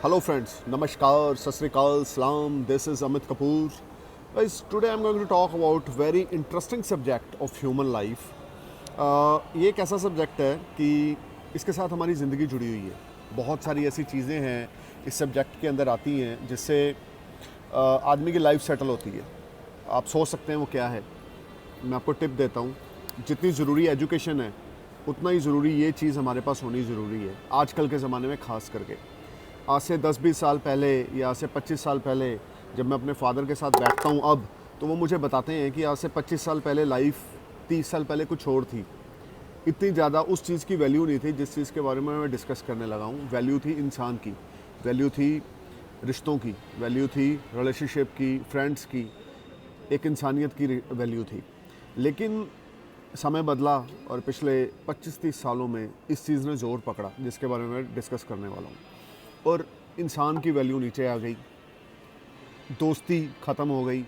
Hello friends, Namaskar, Sat Sri Akal, Salam, this is Amit Kapoor. Guys, today I'm going to talk about very interesting subject of human life. ये एक ऐसा subject है कि इसके साथ हमारी ज़िंदगी जुड़ी हुई है। बहुत सारी ऐसी चीज़ें हैं इस सब्जेक्ट के अंदर आती हैं जिससे आदमी की लाइफ सेटल होती है। आप सोच सकते हैं वो क्या है। मैं आपको टिप देता हूँ, जितनी ज़रूरी एजुकेशन है उतना ही ज़रूरी ये चीज़ हमारे पास होनी ज़रूरी है आजकल के ज़माने में ख़ास करके। आज से 10-20 साल पहले या आज से 25 साल पहले जब मैं अपने फादर के साथ बैठता हूँ अब, तो वो मुझे बताते हैं कि आज से 25 साल पहले लाइफ 30 साल पहले कुछ और थी। इतनी ज़्यादा उस चीज़ की वैल्यू नहीं थी जिस चीज़ के बारे में मैं डिस्कस करने लगा हूँ। वैल्यू थी इंसान की, वैल्यू थी रिश्तों की, वैल्यू थी रिलेशनशिप की, फ्रेंड्स की, एक इंसानियत की वैल्यू थी। लेकिन समय बदला और पिछले 25-30 सालों में इस चीज़ ने ज़ोर पकड़ा जिसके बारे में मैं डिस्कस करने वाला हूँ। और इंसान की वैल्यू नीचे आ गई, दोस्ती ख़त्म हो गई,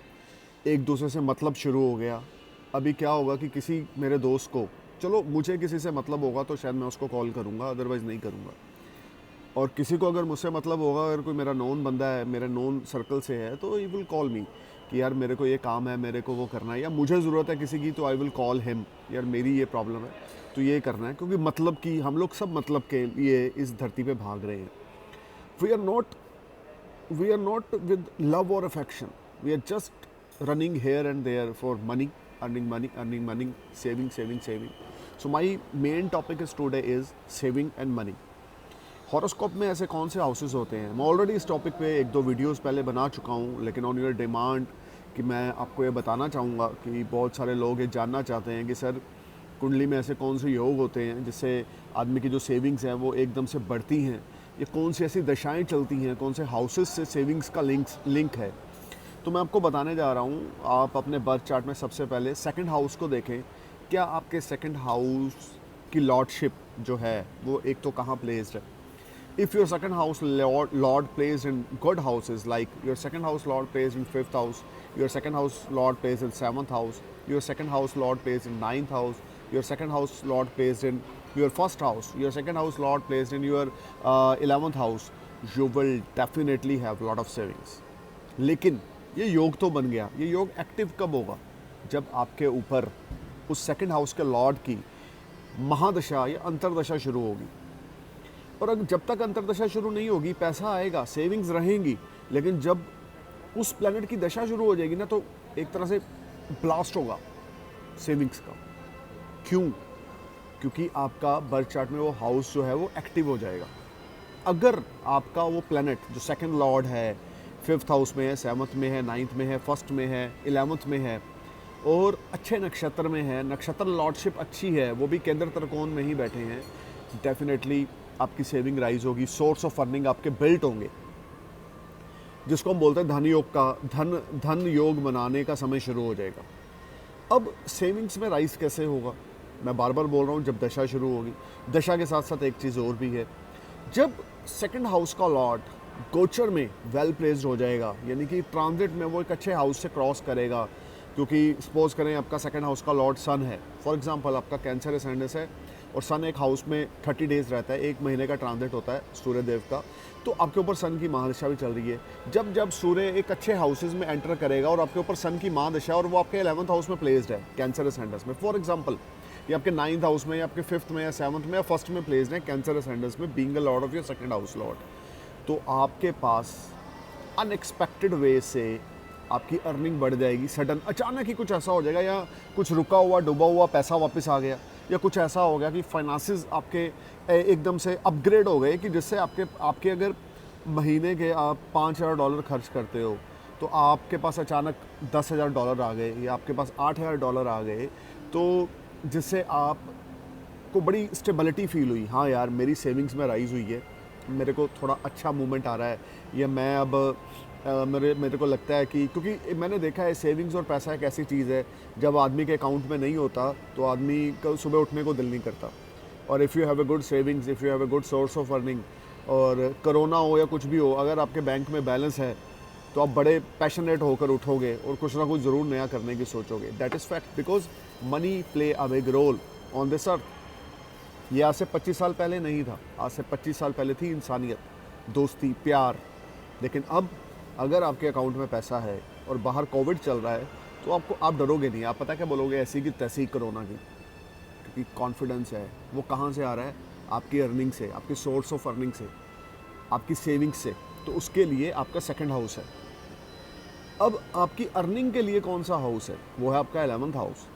एक दूसरे से मतलब शुरू हो गया। अभी क्या होगा कि किसी मेरे दोस्त को, चलो मुझे किसी से मतलब होगा तो शायद मैं उसको कॉल करूँगा, अदरवाइज़ नहीं करूँगा। और किसी को अगर मुझसे मतलब होगा, अगर कोई मेरा नोन बंदा है, मेरे नोन सर्कल से है, तो ही विल कॉल मी कि यार मेरे को ये काम है, मेरे को वो करना है, या मुझे ज़रूरत है किसी की तो आई विल कॉल हिम, यार मेरी ये प्रॉब्लम है तो ये करना है। क्योंकि मतलब कि हम लोग सब मतलब के लिए इस धरती पे भाग रहे हैं। we are not we are not with love or affection. We are just running here and there for money, earning money, saving. So my main topic is today is saving and money. Horoscope में ऐसे कौन से houses होते हैं, मैं already इस topic पे 1-2 videos पहले बना चुका हूँ, लेकिन ऑन योर डिमांड कि मैं आपको ये बताना चाहूँगा कि बहुत सारे लोग ये जानना चाहते हैं कि सर कुंडली में ऐसे कौन से योग होते हैं जिससे आदमी की जो सेविंग्स हैं वो एकदम से बढ़ती हैं। ये कौन सी ऐसी दशाएं चलती हैं, कौन से हाउसेस से सेविंग्स का लिंक है। तो मैं आपको बताने जा रहा हूँ। आप अपने बर्थ चार्ट में सबसे पहले सेकंड हाउस को देखें। क्या आपके सेकंड हाउस की लॉर्डशिप जो है वो एक तो कहाँ प्लेस्ड है। If your second house Lord placed in good houses, like your second house Lord placed in 5th house, your second house Lord placed in 7th house, your second house Lord placed in 9th house, your second house lord placed in your first house, your second house lord placed in your 11th house, you will definitely have lot of savings. लेकिन ये योग तो बन गया, ये योग active कब होगा? जब आपके ऊपर उस सेकंड हाउस के लॉर्ड की महादशा या अंतरदशा शुरू होगी। और अगर जब तक अंतरदशा शुरू नहीं होगी पैसा आएगा, सेविंग्स रहेंगी, लेकिन जब उस प्लैनेट की दशा शुरू हो जाएगी ना, तो एक तरह से ब्लास्ट होगा सेविंग्स का। क्यों? क्योंकि आपका बर्थ चार्ट में वो हाउस जो है वो एक्टिव हो जाएगा। अगर आपका वो प्लैनेट जो सेकंड लॉर्ड है 5th हाउस में है, 7th में है, 9th में है, 1st में है, 11th में है और अच्छे नक्षत्र में है, नक्षत्र लॉर्डशिप अच्छी है, वो भी केंद्र त्रिकोण में ही बैठे हैं, डेफिनेटली आपकी सेविंग राइज होगी, सोर्स ऑफ अर्निंग आपके बिल्ट होंगे, जिसको हम बोलते हैं धन योग का, धन योग बनाने का समय शुरू हो जाएगा। अब सेविंग्स में राइज कैसे होगा? मैं बार बार बोल रहा हूँ, जब दशा शुरू होगी। दशा के साथ साथ एक चीज़ और भी है, जब सेकंड हाउस का लॉर्ड गोचर में वेल प्लेस्ड हो जाएगा, यानी कि ट्रांजिट में वो एक अच्छे हाउस से क्रॉस करेगा। क्योंकि सपोज करें आपका सेकंड हाउस का लॉर्ड सन है, फॉर एग्जांपल आपका कैंसर एसेंडेंस है और सन एक हाउस में 30 डेज रहता है, 1 महीने का ट्रांजिट होता है सूर्य देव का, तो आपके ऊपर सन की महादशा भी चल रही है। जब सूर्य एक अच्छे हाउसेज में एंटर करेगा और आपके ऊपर सन की महादशा और वो आपके 11th हाउस में प्लेस्ड है कैंसर एसेंडेंस में, फॉर एग्जांपल ये आपके 9th हाउस में या आपके 5th में या 7th में या 1st में प्लेस्ड है कैंसर एसेंडेंस में, being a Lord of your second house Lord, तो आपके पास अनएक्सपेक्टेड वे से आपकी अर्निंग बढ़ जाएगी। सडन अचानक ही कुछ ऐसा हो जाएगा, या कुछ रुका हुआ डूबा हुआ पैसा वापस आ गया, या कुछ ऐसा हो गया कि फाइनेंसेस आपके एकदम से अपग्रेड हो गए कि जिससे आपके अगर महीने के आप $5,000 खर्च करते हो तो आपके पास अचानक $10,000 आ गए, या आपके पास $8,000 आ गए, तो जिससे आपको बड़ी स्टेबिलिटी फील हुई। हाँ यार, मेरी सेविंग्स में राइज हुई है, मेरे को थोड़ा अच्छा मूवमेंट आ रहा है, या मैं अब मेरे को लगता है कि, क्योंकि मैंने देखा है सेविंग्स और पैसा एक ऐसी चीज़ है, जब आदमी के अकाउंट में नहीं होता तो आदमी को सुबह उठने को दिल नहीं करता। और if you have a good savings, if you have a good source of earning, और कोरोना हो या कुछ भी हो, अगर आपके बैंक में बैलेंस है तो आप बड़े पैशनेट होकर उठोगे और कुछ ना कुछ ज़रूर नया करने की सोचोगे। That is fact, because money play a big roll on this earth. ये आज से 25 साल पहले नहीं था, आज से 25 साल पहले थी इंसानियत। दोस्ती, प्यार। लेकिन अब अगर आपके अकाउंट में पैसा है और बाहर कोविड चल रहा है तो आप डरोगे नहीं। आप पता क्या बोलोगे, ऐसी की तैसी कोरोना की, क्योंकि कॉन्फिडेंस है। वो कहाँ से आ रहा है? आपकी अर्निंग से, आपकी सोर्स ऑफ अर्निंग से, आपकी सेविंग्स से। तो उसके लिए आपका सेकंड हाउस है। अब आपकी अर्निंग के लिए कौन सा हाउस है? वो है आपका 11th हाउस।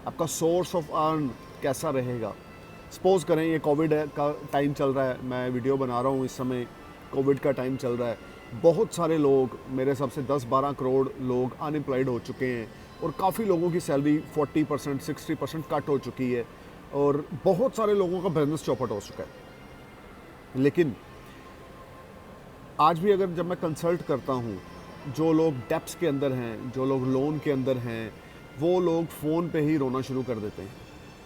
आपका सोर्स ऑफ अर्न कैसा रहेगा? सपोज करें ये कोविड का टाइम चल रहा है, मैं वीडियो बना रहा हूँ इस समय, कोविड का टाइम चल रहा है, बहुत सारे लोग, मेरे हिसाब से 10-12 करोड़ लोग अनएम्प्लॉयड हो चुके हैं और काफ़ी लोगों की सैलरी 40% 60% कट हो चुकी है और बहुत सारे लोगों का बिजनेस चौपट हो चुका है। लेकिन आज भी अगर जब मैं कंसल्ट करता हूँ, जो लोग डेप्स के अंदर हैं, जो लोग लोन के अंदर हैं, वो लोग फ़ोन पे ही रोना शुरू कर देते हैं।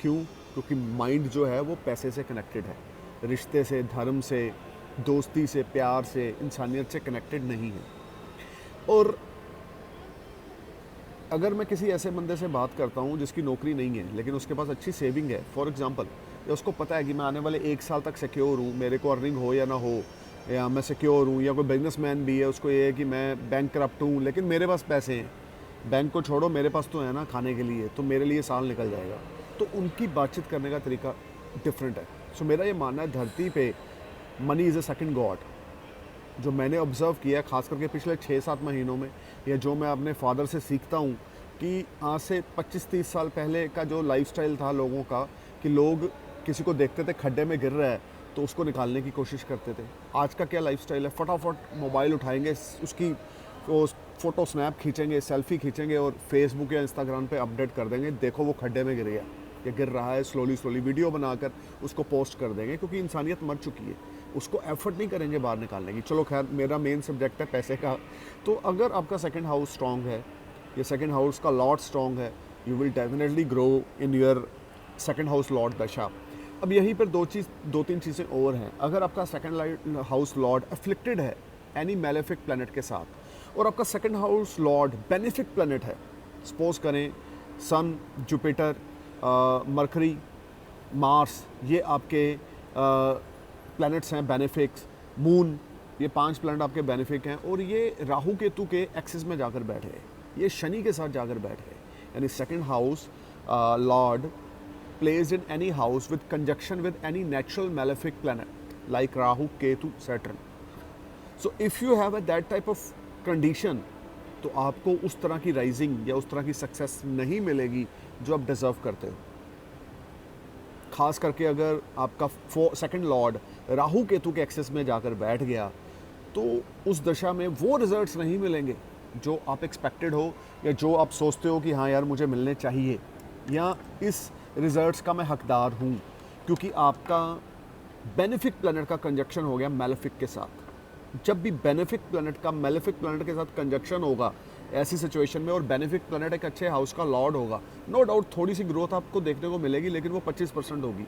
क्यों? क्योंकि माइंड जो है वो पैसे से कनेक्टेड है, रिश्ते से, धर्म से, दोस्ती से, प्यार से, इंसानियत से कनेक्टेड नहीं है। और अगर मैं किसी ऐसे बंदे से बात करता हूँ जिसकी नौकरी नहीं है लेकिन उसके पास अच्छी सेविंग है, फॉर एग्जांपल, या उसको पता है कि मैं आने वाले 1 साल तक सिक्योर हूँ, मेरे को अर्निंग हो या ना हो, या मैं सिक्योर हूँ, या कोई बिजनेसमैन भी है, उसको ये है कि मैं बैंक करप्ट हूँ लेकिन मेरे पास पैसे हैं, बैंक को छोड़ो, मेरे पास तो है ना खाने के लिए, तो मेरे लिए साल निकल जाएगा। तो उनकी बातचीत करने का तरीका डिफरेंट है। सो मेरा ये मानना है, धरती पे money is a second God. जो मैंने ऑब्ज़र्व किया खास करके पिछले 6-7 महीनों में, या जो मैं अपने फादर से सीखता हूँ, कि आज से 25-30 साल पहले का जो लाइफस्टाइल था लोगों का, कि लोग किसी को देखते थे खड्डे में गिर रहा है तो उसको निकालने की कोशिश करते थे। आज का क्या लाइफस्टाइल है? फटाफट मोबाइल उठाएंगे, उसकी वो फ़ोटो स्नैप खींचेंगे, सेल्फी खींचेंगे और फेसबुक या इंस्टाग्राम पे अपडेट कर देंगे, देखो वो खड्डे में गिर गया या गिर रहा है, स्लोली वीडियो बनाकर उसको पोस्ट कर देंगे, क्योंकि इंसानियत मर चुकी है। उसको एफर्ट नहीं करेंगे बाहर निकालने की। चलो खैर, मेरा मेन सब्जेक्ट है पैसे का। तो अगर आपका सेकंड हाउस स्ट्रॉन्ग है, या सेकंड हाउस का लॉर्ड स्ट्रॉन्ग है, you will definitely grow in your second house Lord दशा। अब यहीं पर 2-3 चीज़ें और हैं। अगर आपका सेकंड हाउस लॉर्ड अफ्लिक्टेड है एनी मैलेफिक प्लैनेट के साथ, और आपका second house Lord benefic planet है, सपोज करें सन, जुपिटर, मरकरी, मार्स, ये आपके प्लैनेट्स हैं बेनिफिक्स, मून, ये 5 प्लैनेट आपके बेनिफिक हैं, और ये राहु केतु के एक्सिस में जाकर बैठे हैं, ये शनि के साथ जाकर बैठे हैं। यानी second house Lord placed in any house with conjunction with any natural malefic planet like Rahu, Ketu, Saturn. So if you have that type of condition, तो आपको उस तरह की राइजिंग या उस तरह की सक्सेस नहीं मिलेगी जो आप डिजर्व करते हो। खास करके अगर आपका सेकंड लॉर्ड राहु केतु के एक्सेस में जाकर बैठ गया, तो उस दशा में वो रिजल्ट्स नहीं मिलेंगे जो आप एक्सपेक्टेड हो, या जो आप सोचते हो कि हाँ यार मुझे मिलने चाहिए, या इस रिजल्ट्स का मैं हकदार हूँ, क्योंकि आपका बेनिफिक प्लैनेट का कंजक्शन हो गया मैलेफिक के साथ। जब भी बेनिफिक प्लैनेट का मैलेफिक प्लैनेट के साथ कंजक्शन होगा ऐसी सिचुएशन में, और बेनिफिक प्लैनेट एक अच्छे हाउस का लॉर्ड होगा, नो डाउट थोड़ी सी ग्रोथ आपको देखने को मिलेगी, लेकिन वो 25% होगी।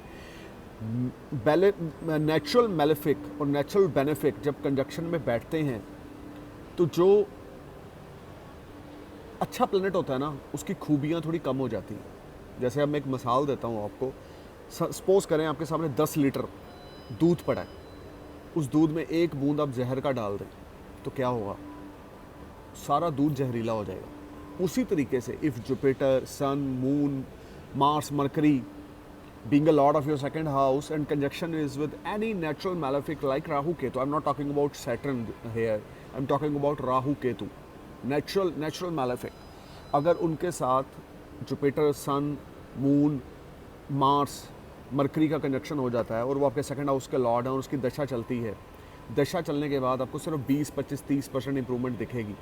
नेचुरल मैलेफिक और नेचुरल बेनिफिक जब कंजक्शन में बैठते हैं, तो जो अच्छा प्लैनेट होता है ना, उसकी खूबियाँ थोड़ी कम हो जाती हैं। जैसे अब मैं एक मिसाल देता हूँ आपको। सपोज करें आपके सामने 10 लीटर दूध पड़ा है, उस दूध में एक बूंद आप जहर का डाल दें, तो क्या होगा? सारा दूध जहरीला हो जाएगा। उसी तरीके से if Jupiter, sun, moon, Mars, Mercury being a lord of your second house and conjunction is with any natural malefic like Rahu Ketu, I'm not talking about Saturn here, I'm talking about Rahu Ketu, natural malefic, अगर उनके साथ Jupiter, sun, moon, Mars, mercury का conjunction हो जाता है और वो आपके सेकंड हाउस के लॉर्ड हैं और उसकी दशा चलती है, दशा चलने के बाद आपको सिर्फ 20, 25, 30% इंप्रूवमेंट दिखेगी,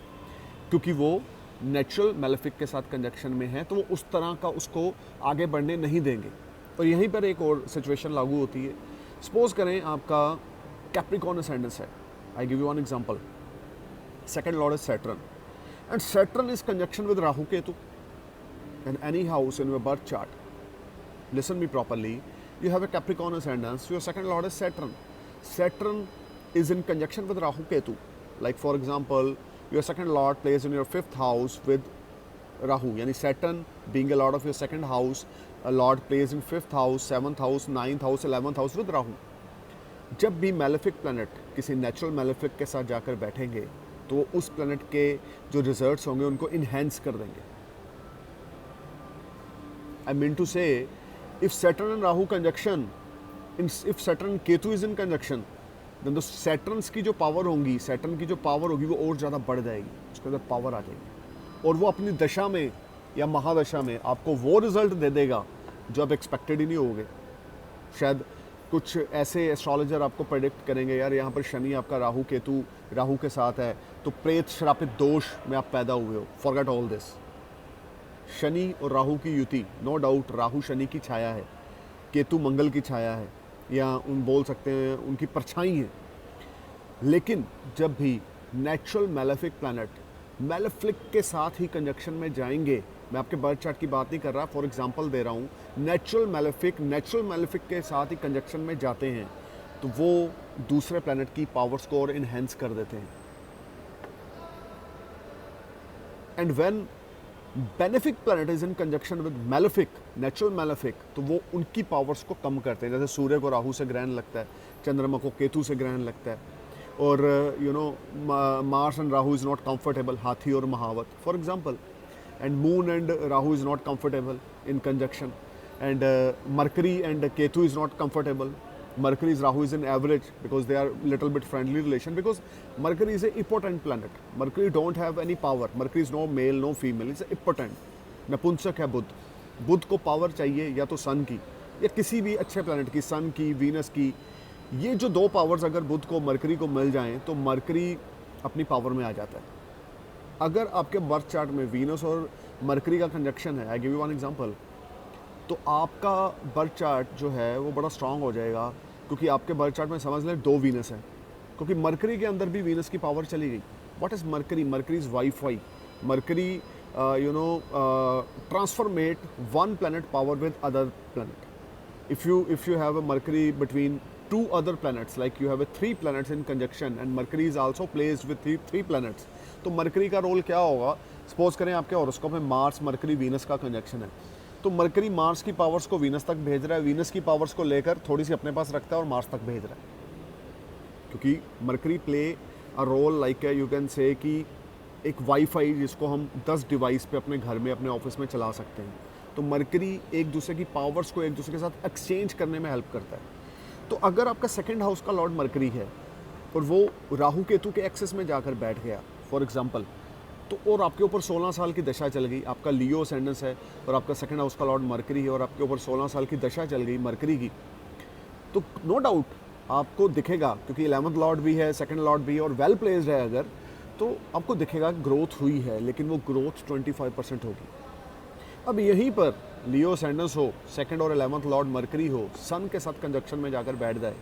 क्योंकि वो नेचुरल मैलेफिक के साथ कंजक्शन में है, तो वो उस तरह का उसको आगे बढ़ने नहीं देंगे। और यहीं पर एक और सिचुएशन लागू होती है। सपोज करें आपका कैप्रिकॉर्न असेंडेंस है, I give you one example, second Lord is Saturn and Saturn is conjunction with Rahu Ketu in any house in your birth chart. Listen me properly. You have a Capricorn ascendant. Your second lord is Saturn. Saturn is in conjunction with Rahu Ketu. Like for example, your second lord plays in your 5th house with Rahu. Yani Saturn being a lord of your second house, a lord plays in 5th house, 7th house, 9th house, 11th house with Rahu. जब भी malefic planet किसी natural malefic के साथ जाकर बैठेंगे तो वो उस प्लैनेट के जो रिजल्ट्स होंगे उनको इन्हेंस कर देंगे। आई मीन टू से if Saturn and Rahu conjunction, if Saturn Ketu is in conjunction, then तो सैटर्न्स की जो पावर होंगी, सैटर्न की जो पावर होगी वो और ज़्यादा बढ़ जाएगी, उसके अंदर पावर आ जाएगी और वो अपनी दशा में या महादशा में आपको वो रिजल्ट दे देगा जो आप एक्सपेक्टेड ही नहीं होगे। शायद कुछ ऐसे एस्ट्रोलॉजर आपको प्रेडिक्ट करेंगे, यार यहाँ पर शनि आपका राहु केतु राहु के साथ है तो प्रेत श्रापित दोष में आप पैदा हुए हो। Forget all this. शनि और राहु की युति, नो डाउट राहु शनि की छाया है, केतु मंगल की छाया है, या उन बोल सकते हैं उनकी परछाई है। लेकिन जब भी नेचुरल मैलेफिक प्लैनेट मैलेफिक के साथ ही कंजक्शन में जाएंगे, मैं आपके बर्थ चार्ट की बात नहीं कर रहा, फॉर एग्जांपल दे रहा हूँ, नेचुरल मैलेफिक के साथ ही कंजक्शन में जाते हैं तो वो दूसरे प्लैनेट की पावर्स को और इन्हेंस कर देते हैं। And when benefic planet is in conjunction with malefic, natural malefic, तो वो उनकी पावर्स को कम करते हैं। जैसे सूर्य को राहु से ग्रहण लगता है, चंद्रमा को केतु से ग्रहण लगता है, और you know Mars and Rahu is not comfortable, हाथी और महावत for example, and moon and Rahu is not comfortable in conjunction, and Mercury and Ketu is not comfortable. Mercury is Rahu is in average because they are little bit friendly relation, because Mercury is a impotent planet. Mercury don't have any power. Mercury is no male, no female. It's a impotent. नपुंसक है बुध। बुध को power चाहिए या तो सन की या किसी भी अच्छे प्लैनेट की, सन की, वीनस की। ये जो दो पावर्स अगर बुध को मरकरी को मिल जाएं तो मरकरी अपनी पावर में आ जाता है। अगर आपके बर्थ चार्ट में वीनस और मरकरी का कंजक्शन है, I give you one example, तो आपका बर्थ चार्ट जो है वो बड़ा स्ट्रांग हो जाएगा, क्योंकि आपके बर्थ चार्ट में समझ लें 2 वीनस हैं, क्योंकि मरकरी के अंदर भी वीनस की पावर चली गई। What is Mercury? Mercury is wifi. Mercury transformate one planet power with other planet. If you have a Mercury between 2 other planets, like you have a 3 planets in conjunction and Mercury is also placed with 3 planets, तो mercury का role क्या होगा? Suppose करें आपके horoscope में Mars mercury Venus का conjunction है, तो मरकरी मार्स की पावर्स को वीनस तक भेज रहा है, वीनस की पावर्स को लेकर थोड़ी सी अपने पास रखता है और मार्स तक भेज रहा है, क्योंकि Mercury play a role like you can say कि एक वाईफाई जिसको हम 10 डिवाइस पे अपने घर में अपने ऑफिस में चला सकते हैं। तो मरकरी एक दूसरे की पावर्स को एक दूसरे के साथ एक्सचेंज करने में हेल्प करता है। तो अगर आपका सेकंड हाउस का लॉर्ड मरकरी है और वो राहु केतु के एक्सेस में जाकर बैठ गया फॉर एग्जांपल, तो और आपके ऊपर 16 साल की दशा चल गई, आपका लियो असेंडेंस है और आपका सेकंड हाउस का लॉर्ड मरकरी है और आपके ऊपर 16 साल की दशा चल गई मरकरी की, तो नो डाउट आपको दिखेगा, क्योंकि 11th लॉर्ड भी है, सेकंड लॉर्ड भी है और वेल प्लेस्ड है अगर, तो आपको दिखेगा ग्रोथ हुई है, लेकिन वो ग्रोथ 25% होगी। अब यहीं पर लियो असेंडेंस हो, सेकंड और 11th लॉर्ड मरकरी हो, सन के साथ कंजक्शन में जाकर बैठ जाए,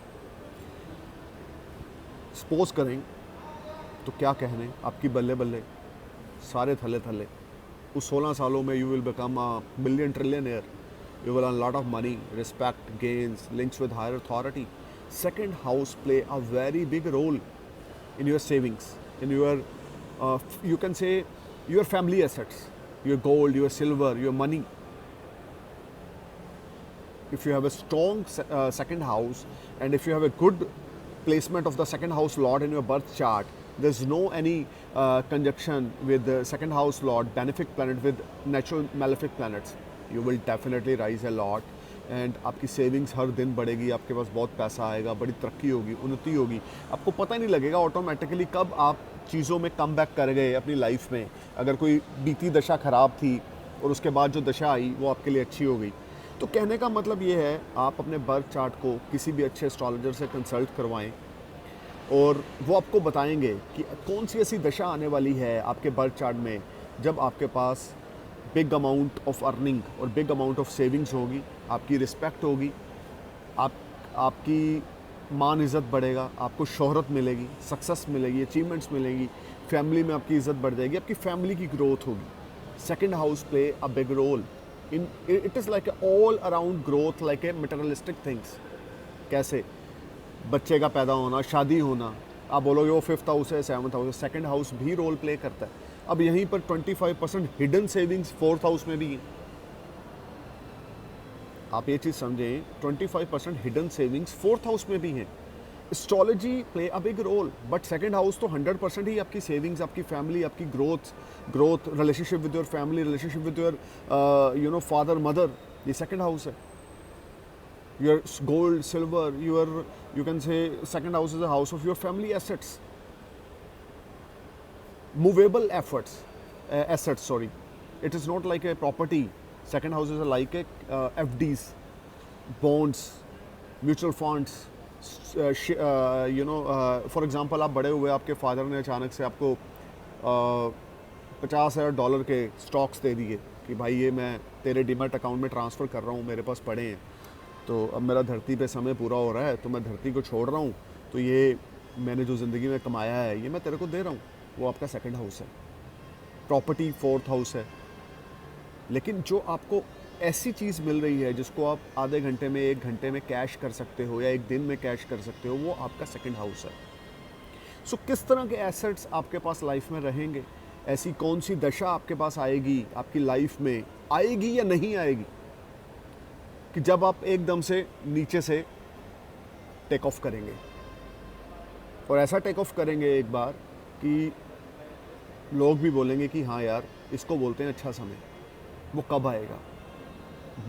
सपोज करें, तो क्या कहने, आपकी बल्ले बल्ले सारे थले थले। उस 16 सालों में you will become a million trillionaire, you will earn lot of money, respect, gains, links with higher authority. Second house play a very big role in your savings, in your you can say your family assets, your gold, your silver, your money. If you have a strong second house and if you have a good placement of the second house lord in your birth chart, there's no any conjunction with the second house lord benefic planet with natural malefic planets, you will definitely rise a lot and आपकी savings हर दिन बढ़ेगी, आपके पास बहुत पैसा आएगा, बड़ी तरक्की होगी, उन्नति होगी, आपको पता ही नहीं लगेगा ऑटोमेटिकली कब आप चीज़ों में कम बैक कर गए अपनी लाइफ में। अगर कोई बीती दशा ख़राब थी और उसके बाद जो दशा आई वो आपके लिए अच्छी हो गई। तो कहने का मतलब ये है, आप अपने बर्थ चार्ट को किसी भी अच्छे एस्ट्रोलॉजर से कंसल्ट करवाएं और वो आपको बताएंगे कि कौन सी ऐसी दशा आने वाली है आपके बर्थ चार्ट में जब आपके पास बिग अमाउंट ऑफ अर्निंग और बिग अमाउंट ऑफ सेविंग्स होगी, आपकी रिस्पेक्ट होगी, आपकी मान इज़्ज़त बढ़ेगा, आपको शोहरत मिलेगी, सक्सेस मिलेगी, अचीवमेंट्स मिलेंगी, फैमिली में आपकी इज़्ज़त बढ़ जाएगी, आपकी फैमिली की ग्रोथ होगी। Second house play a big role in it is like a all around growth, like a materialistic things. कैसे? बच्चे का पैदा होना, शादी होना, आप बोलोगे वो 5th हाउस है, 7th हाउस है, सेकंड हाउस भी रोल प्ले करता है। अब यहीं पर 25% हिडन सेविंग्स 4th हाउस में भी है। आप ये चीज़ समझें, 25% हिडन सेविंग्स 4th हाउस में भी हैं। Astrology play a big role, but second house तो 100% ही आपकी सेविंग्स, आपकी फैमिली, आपकी growth, relationship with your family, relationship with your father mother, ये सेकंड हाउस है. Your gold silver, you can say second house is a house of your family assets, movable assets, sorry. It is not like a property. Second house is like a FDs, bonds, mutual funds. For example, आप बड़े हुए, आपके father ने अचानक से आपको $50,000 के stocks दे दिए कि भाई ये मैं तेरे डीमैट अकाउंट में ट्रांसफ़र कर रहा हूँ, मेरे पास पड़े हैं, तो अब मेरा धरती पे समय पूरा हो रहा है, तो मैं धरती को छोड़ रहा हूँ, तो ये मैंने जो ज़िंदगी में कमाया है ये मैं तेरे को दे रहा हूँ. वो आपका सेकंड हाउस है. प्रॉपर्टी फोर्थ हाउस है. लेकिन जो आपको ऐसी चीज़ मिल रही है जिसको आप आधे घंटे में, 1 घंटे में कैश कर सकते हो या 1 दिन में कैश कर सकते हो, वो आपका सेकंड हाउस है. सो किस तरह के एसेट्स आपके पास लाइफ में रहेंगे, ऐसी कौन सी दशा आपके पास आएगी, आपकी लाइफ में आएगी या नहीं आएगी, कि जब आप एकदम से नीचे से टेक ऑफ करेंगे. और ऐसा टेक ऑफ करेंगे एक बार कि लोग भी बोलेंगे कि हाँ यार, इसको बोलते हैं अच्छा समय. वो कब आएगा?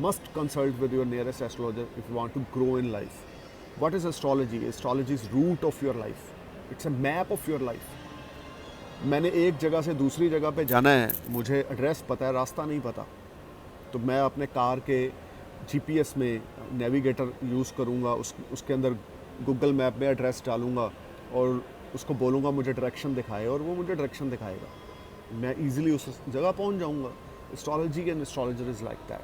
Must consult with your nearest astrologer if you want to grow in life. What is astrology? Astrology is root of your life. It's a map of your life. मैंने एक जगह से दूसरी जगह पे जाना है, मुझे एड्रेस पता है, रास्ता नहीं पता, तो मैं अपने कार के GPS में नेविगेटर यूज़ करूँगा, उसके अंदर गूगल मैप में एड्रेस डालूँगा और उसको बोलूँगा मुझे डायरेक्शन दिखाए, और वो मुझे डायरेक्शन दिखाएगा. मैं इजीली उस जगह पहुँच जाऊँगा. Astrology and astrologer is like that.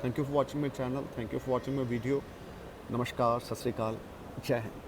Thank you for watching my channel. Thank you for watching my video. नमस्कार, सत श्री अकाल, जय हिंद.